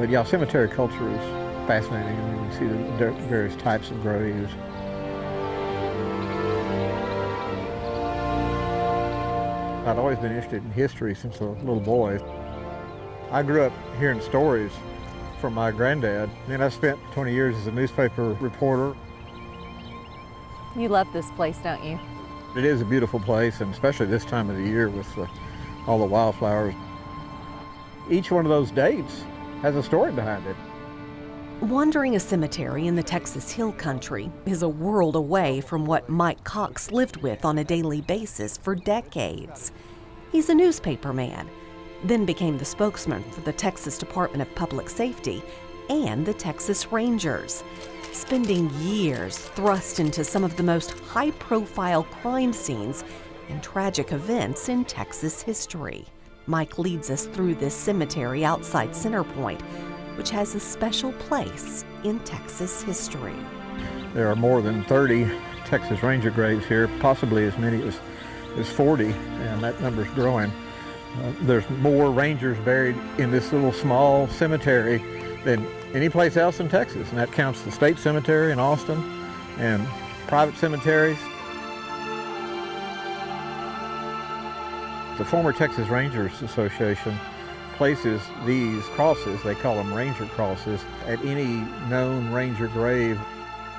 But yeah, cemetery culture is fascinating. I mean, you see the various types of graves. I'd always been interested in history since a little boy. I grew up hearing stories from my granddad. Then I spent 20 years as a newspaper reporter. You love this place, don't you? It is a beautiful place, and especially this time of the year with all the wildflowers. Each one of those dates has a story behind it. Wandering a cemetery in the Texas Hill Country is a world away from what Mike Cox lived with on a daily basis for decades. He's a newspaper man, then became the spokesman for the Texas Department of Public Safety and the Texas Rangers, spending years thrust into some of the most high-profile crime scenes and tragic events in Texas history. Mike leads us through this cemetery outside Center Point, which has a special place in Texas history. There are more than 30 Texas Ranger graves here, possibly as many as 40, and that number's growing. There's more Rangers buried in this little small cemetery than any place else in Texas, and that counts the state cemetery in Austin and private cemeteries. The former Texas Rangers Association places these crosses, they call them Ranger crosses, at any known Ranger grave.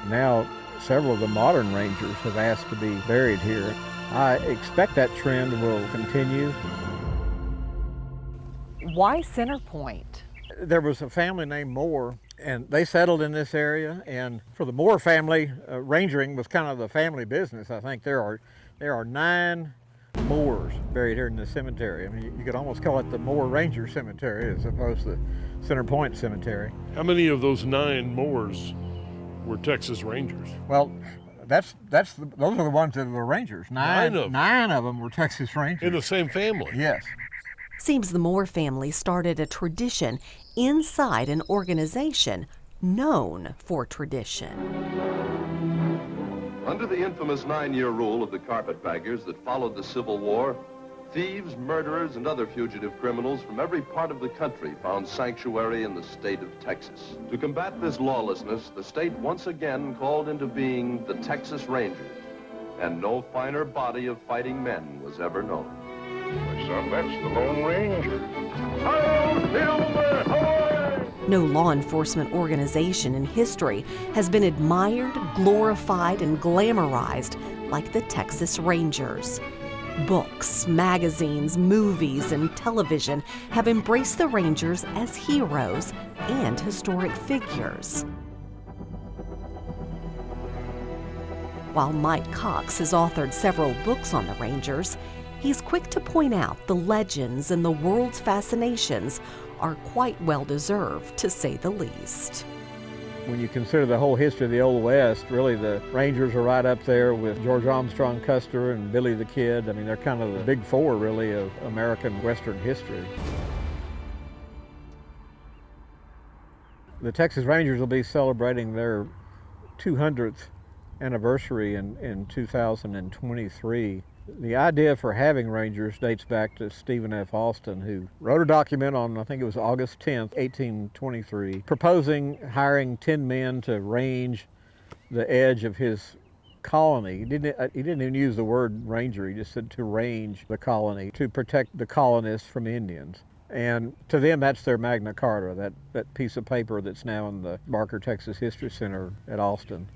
Now, several of the modern Rangers have asked to be buried here. I expect that trend will continue. Why Center Point? There was a family named Moore, and they settled in this area, and for the Moore family, rangering was kind of the family business. I think there are 9 Moores buried here in the cemetery. I mean, you could almost call it the Moore Ranger Cemetery as opposed to Center Point Cemetery. How many of those 9 Moores were Texas Rangers? Well, those are the ones that are the Rangers. Nine of them were Texas Rangers. In the same family? Yes. Seems the Moore family started a tradition inside an organization known for tradition. Under the infamous 9-year rule of the carpetbaggers that followed the Civil War, thieves, murderers, and other fugitive criminals from every part of the country found sanctuary in the state of Texas. To combat this lawlessness, the state once again called into being the Texas Rangers, and no finer body of fighting men was ever known. My son, that's the Lone Ranger. Hi-yo, Silver, hoy! No law enforcement organization in history has been admired, glorified, and glamorized like the Texas Rangers. Books, magazines, movies, and television have embraced the Rangers as heroes and historic figures. While Mike Cox has authored several books on the Rangers, he's quick to point out the legends and the world's fascinations are quite well-deserved, to say the least. When you consider the whole history of the Old West, really the Rangers are right up there with George Armstrong Custer and Billy the Kid. I mean, they're kind of the big four, really, of American Western history. The Texas Rangers will be celebrating their 200th anniversary in 2023. The idea for having Rangers dates back to Stephen F. Austin, who wrote a document on, I think it was August 10th, 1823, proposing hiring 10 men to range the edge of his colony. He didn't even use the word ranger, he just said to range the colony, to protect the colonists from Indians. And to them, that's their Magna Carta, that piece of paper that's now in the Barker, Texas History Center at Austin.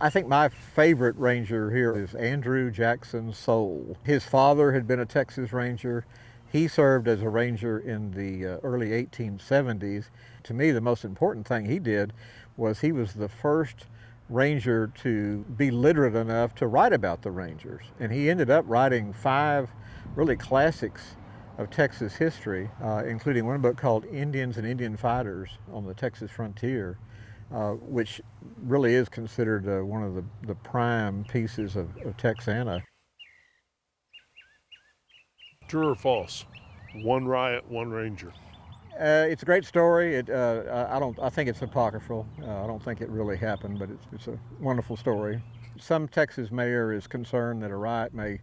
I think my favorite ranger here is Andrew Jackson Soule. His father had been a Texas Ranger. He served as a ranger in the early 1870s. To me, the most important thing he did was he was the first ranger to be literate enough to write about the Rangers. And he ended up writing 5 really classics of Texas history, including one book called Indians and Indian Fighters on the Texas Frontier. Which really is considered one of the prime pieces of Texana. True or false? One riot, one ranger. It's a great story. I think it's apocryphal. I don't think it really happened, but it's a wonderful story. Some Texas mayor is concerned that a riot may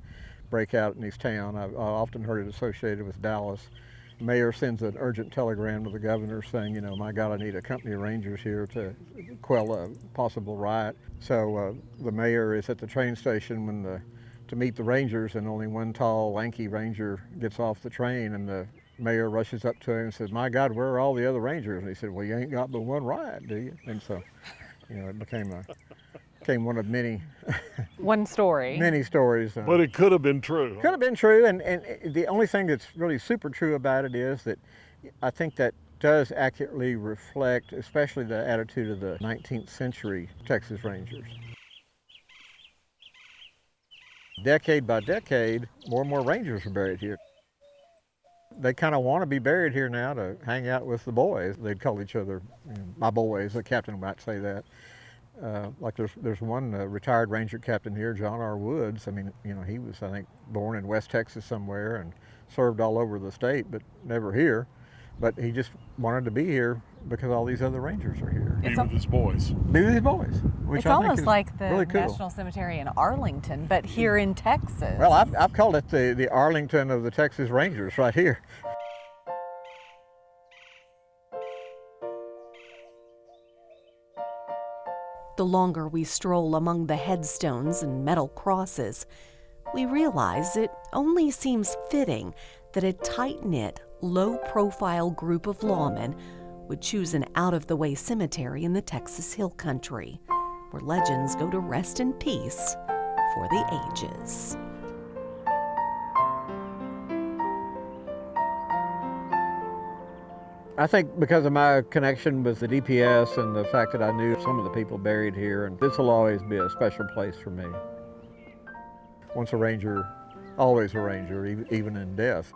break out in his town. I often heard it associated with Dallas. The mayor sends an urgent telegram to the governor saying, you know, my God, I need a company of Rangers here to quell a possible riot. So the mayor is at the train station to meet the Rangers, and only one tall, lanky Ranger gets off the train, and the mayor rushes up to him and says, my God, where are all the other Rangers? And he said, well, you ain't got but one riot, do you? And so, you know, it became one of many One story. many stories. But it could have been true. Could have been true, and the only thing that's really super true about it is that I think that does accurately reflect, especially the attitude of the 19th century Texas Rangers. Decade by decade, more and more Rangers are buried here. They kind of want to be buried here now to hang out with the boys. They'd call each other, you know, my boys. The captain might say that. Like there's one retired Ranger captain here, John R. Woods. I mean, you know, he was, I think, born in West Texas somewhere and served all over the state, but never here. But he just wanted to be here because all these other Rangers are here. Be with his boys. Be with his boys, which It's I think almost is like the really cool. National Cemetery in Arlington, but here in Texas. Well, I've called it the Arlington of the Texas Rangers right here. The longer we stroll among the headstones and metal crosses, we realize it only seems fitting that a tight-knit, low-profile group of lawmen would choose an out-of-the-way cemetery in the Texas Hill Country, where legends go to rest in peace for the ages. I think because of my connection with the DPS and the fact that I knew some of the people buried here, and this will always be a special place for me. Once a Ranger, always a Ranger, even in death.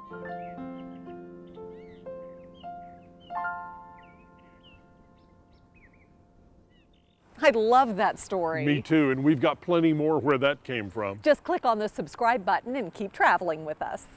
I love that story. Me too, and we've got plenty more where that came from. Just click on the subscribe button and keep traveling with us.